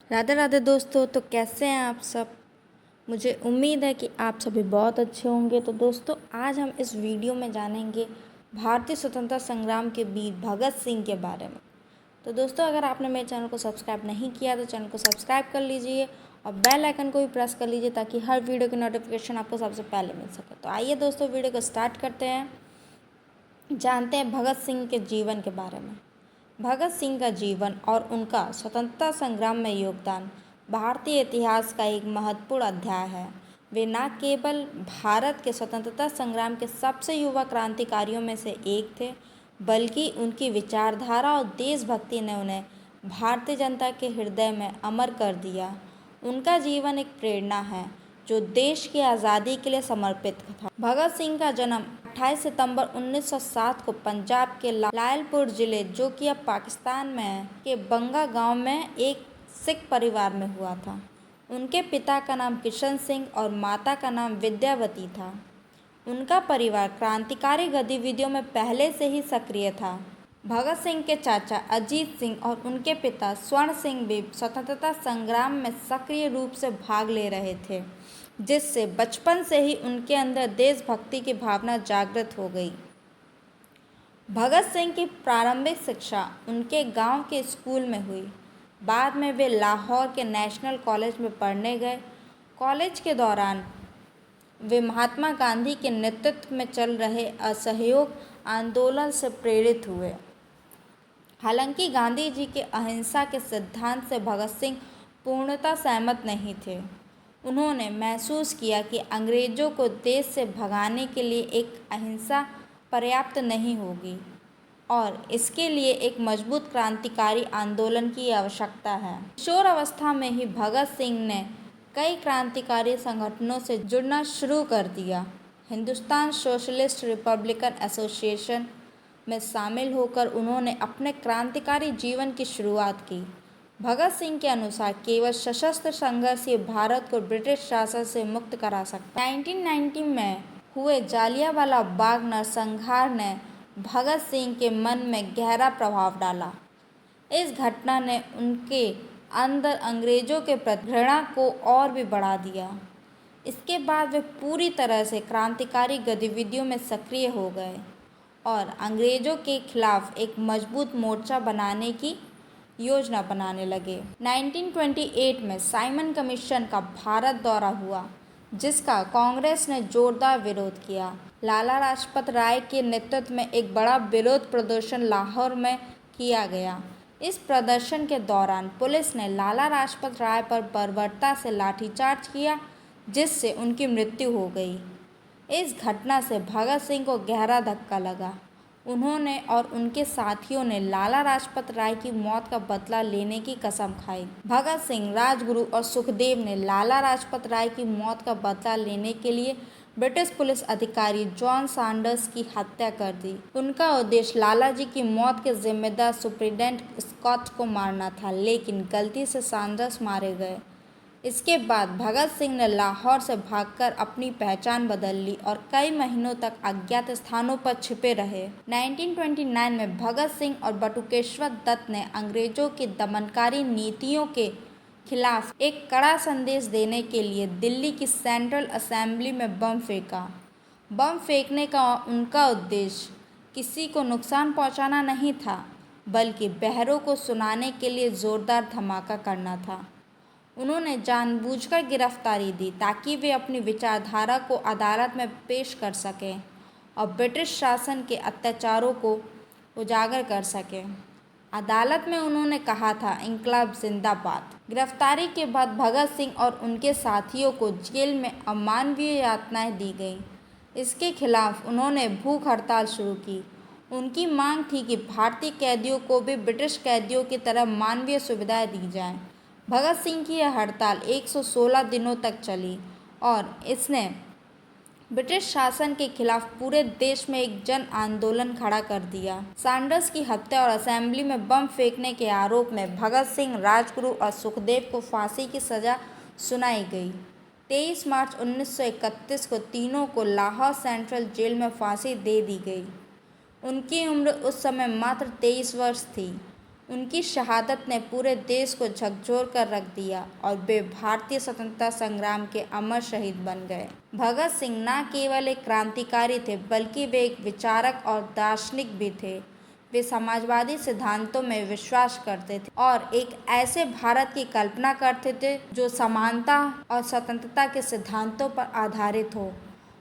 राधे राधे दोस्तों। तो कैसे हैं आप सब। मुझे उम्मीद है कि आप सभी बहुत अच्छे होंगे। तो दोस्तों, आज हम इस वीडियो में जानेंगे भारतीय स्वतंत्रता संग्राम के वीर भगत सिंह के बारे में। तो दोस्तों, अगर आपने मेरे चैनल को सब्सक्राइब नहीं किया तो चैनल को सब्सक्राइब कर लीजिए और बेल आइकन को भी प्रेस कर लीजिए ताकि हर वीडियो की नोटिफिकेशन आपको सबसे पहले मिल सके। तो आइए दोस्तों, वीडियो को स्टार्ट करते हैं। जानते हैं भगत सिंह के जीवन के बारे में। भगत सिंह का जीवन और उनका स्वतंत्रता संग्राम में योगदान भारतीय इतिहास का एक महत्वपूर्ण अध्याय है। वे न केवल भारत के स्वतंत्रता संग्राम के सबसे युवा क्रांतिकारियों में से एक थे, बल्कि उनकी विचारधारा और देशभक्ति ने उन्हें भारतीय जनता के हृदय में अमर कर दिया। उनका जीवन एक प्रेरणा है जो देश की आज़ादी के लिए समर्पित था। भगत सिंह का जन्म 28 सितंबर 1907 को पंजाब के लायलपुर ज़िले, जो कि अब पाकिस्तान में है, के बंगा गांव में एक सिख परिवार में हुआ था। उनके पिता का नाम किशन सिंह और माता का नाम विद्यावती था। उनका परिवार क्रांतिकारी गतिविधियों में पहले से ही सक्रिय था। भगत सिंह के चाचा अजीत सिंह और उनके पिता स्वर्ण सिंह भी स्वतंत्रता संग्राम में सक्रिय रूप से भाग ले रहे थे, जिससे बचपन से ही उनके अंदर देशभक्ति की भावना जागृत हो गई। भगत सिंह की प्रारंभिक शिक्षा उनके गांव के स्कूल में हुई। बाद में वे लाहौर के नेशनल कॉलेज में पढ़ने गए। कॉलेज के दौरान वे महात्मा गांधी के नेतृत्व में चल रहे असहयोग आंदोलन से प्रेरित हुए। हालांकि गांधी जी के अहिंसा के सिद्धांत से भगत सिंह पूर्णतः सहमत नहीं थे। उन्होंने महसूस किया कि अंग्रेज़ों को देश से भगाने के लिए एक अहिंसा पर्याप्त नहीं होगी और इसके लिए एक मजबूत क्रांतिकारी आंदोलन की आवश्यकता है। किशोर अवस्था में ही भगत सिंह ने कई क्रांतिकारी संगठनों से जुड़ना शुरू कर दिया। हिंदुस्तान सोशलिस्ट रिपब्लिकन एसोसिएशन में शामिल होकर उन्होंने अपने क्रांतिकारी जीवन की शुरुआत की। भगत सिंह के अनुसार केवल सशस्त्र संघर्ष ही भारत को ब्रिटिश शासन से मुक्त करा सकता। 1990 में हुए जालियांवाला बाग नरसंहार ने भगत सिंह के मन में गहरा प्रभाव डाला। इस घटना ने उनके अंदर अंग्रेज़ों के प्रति घृणा को और भी बढ़ा दिया। इसके बाद वे पूरी तरह से क्रांतिकारी गतिविधियों में सक्रिय हो गए और अंग्रेज़ों के खिलाफ एक मजबूत मोर्चा बनाने की योजना बनाने लगे। 1928 में साइमन कमीशन का भारत दौरा हुआ, जिसका कांग्रेस ने जोरदार विरोध किया। लाला लाजपत राय के नेतृत्व में एक बड़ा विरोध प्रदर्शन लाहौर में किया गया। इस प्रदर्शन के दौरान पुलिस ने लाला लाजपत राय पर बर्बरता से लाठीचार्ज किया, जिससे उनकी मृत्यु हो गई। इस घटना से भगत सिंह को गहरा धक्का लगा। उन्होंने और उनके साथियों ने लाला लाजपत राय की मौत का बदला लेने की कसम खाई। भगत सिंह, राजगुरु और सुखदेव ने लाला लाजपत राय की मौत का बदला लेने के लिए ब्रिटिश पुलिस अधिकारी जॉन सैंडर्स की हत्या कर दी। उनका उद्देश्य लाला जी की मौत के जिम्मेदार सुप्रिटेंडेंट स्कॉट को मारना था, लेकिन गलती से सैंडर्स मारे गए। इसके बाद भगत सिंह ने लाहौर से भागकर अपनी पहचान बदल ली और कई महीनों तक अज्ञात स्थानों पर छिपे रहे। 1929 में भगत सिंह और बटुकेश्वर दत्त ने अंग्रेज़ों की दमनकारी नीतियों के खिलाफ एक कड़ा संदेश देने के लिए दिल्ली की सेंट्रल असेंबली में बम फेंका। बम फेंकने का उनका उद्देश्य किसी को नुकसान पहुंचाना नहीं था, बल्कि बहरों को सुनाने के लिए ज़ोरदार धमाका करना था। उन्होंने जानबूझकर गिरफ्तारी दी ताकि वे अपनी विचारधारा को अदालत में पेश कर सकें और ब्रिटिश शासन के अत्याचारों को उजागर कर सकें। अदालत में उन्होंने कहा था, इंकलाब जिंदाबाद। गिरफ्तारी के बाद भगत सिंह और उनके साथियों को जेल में अमानवीय यातनाएं दी गईं। इसके खिलाफ उन्होंने भूख हड़ताल शुरू की। उनकी मांग थी कि भारतीय कैदियों को भी ब्रिटिश कैदियों की तरह मानवीय सुविधाएं दी जाएं। भगत सिंह की यह हड़ताल 116 दिनों तक चली और इसने ब्रिटिश शासन के खिलाफ पूरे देश में एक जन आंदोलन खड़ा कर दिया। सैंडर्स की हत्या और असेंबली में बम फेंकने के आरोप में भगत सिंह, राजगुरु और सुखदेव को फांसी की सज़ा सुनाई गई। 23 मार्च 1931 को तीनों को लाहौर सेंट्रल जेल में फांसी दे दी गई। उनकी उम्र उस समय मात्र 23 वर्ष थी। उनकी शहादत ने पूरे देश को झकझोर कर रख दिया और वे भारतीय स्वतंत्रता संग्राम के अमर शहीद बन गए। भगत सिंह न केवल एक क्रांतिकारी थे बल्कि वे एक विचारक और दार्शनिक भी थे। वे समाजवादी सिद्धांतों में विश्वास करते थे और एक ऐसे भारत की कल्पना करते थे जो समानता और स्वतंत्रता के सिद्धांतों पर आधारित हो।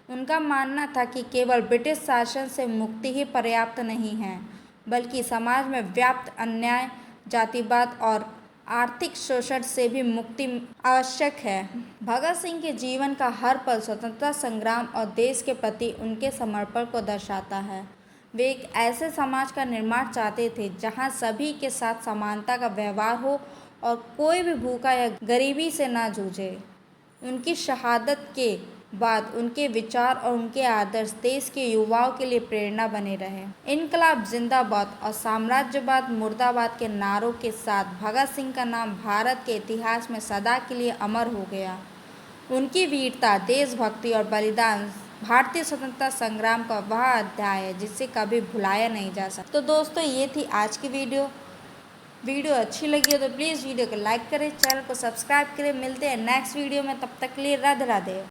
उनका मानना था कि केवल ब्रिटिश शासन से मुक्ति ही पर्याप्त नहीं है, बल्कि समाज में व्याप्त अन्याय, जातिवाद और आर्थिक शोषण से भी मुक्ति आवश्यक है। भगत सिंह के जीवन का हर पल स्वतंत्रता संग्राम और देश के प्रति उनके समर्पण को दर्शाता है। वे एक ऐसे समाज का निर्माण चाहते थे जहां सभी के साथ समानता का व्यवहार हो और कोई भी भूखा या गरीबी से ना जूझे। उनकी शहादत के बाद उनके विचार और उनके आदर्श देश के युवाओं के लिए प्रेरणा बने रहे। इनकलाब जिंदाबाद और साम्राज्यवाद मुर्दाबाद के नारों के साथ भगत सिंह का नाम भारत के इतिहास में सदा के लिए अमर हो गया। उनकी वीरता, देशभक्ति और बलिदान भारतीय स्वतंत्रता संग्राम का वह अध्याय है जिसे कभी भुलाया नहीं जा सकता। तो दोस्तों, ये थी आज की वीडियो अच्छी लगी हो तो प्लीज़ वीडियो को लाइक करें, चैनल को सब्सक्राइब करें। मिलते हैं नेक्स्ट वीडियो में, तब तक के लिए राधे राधे।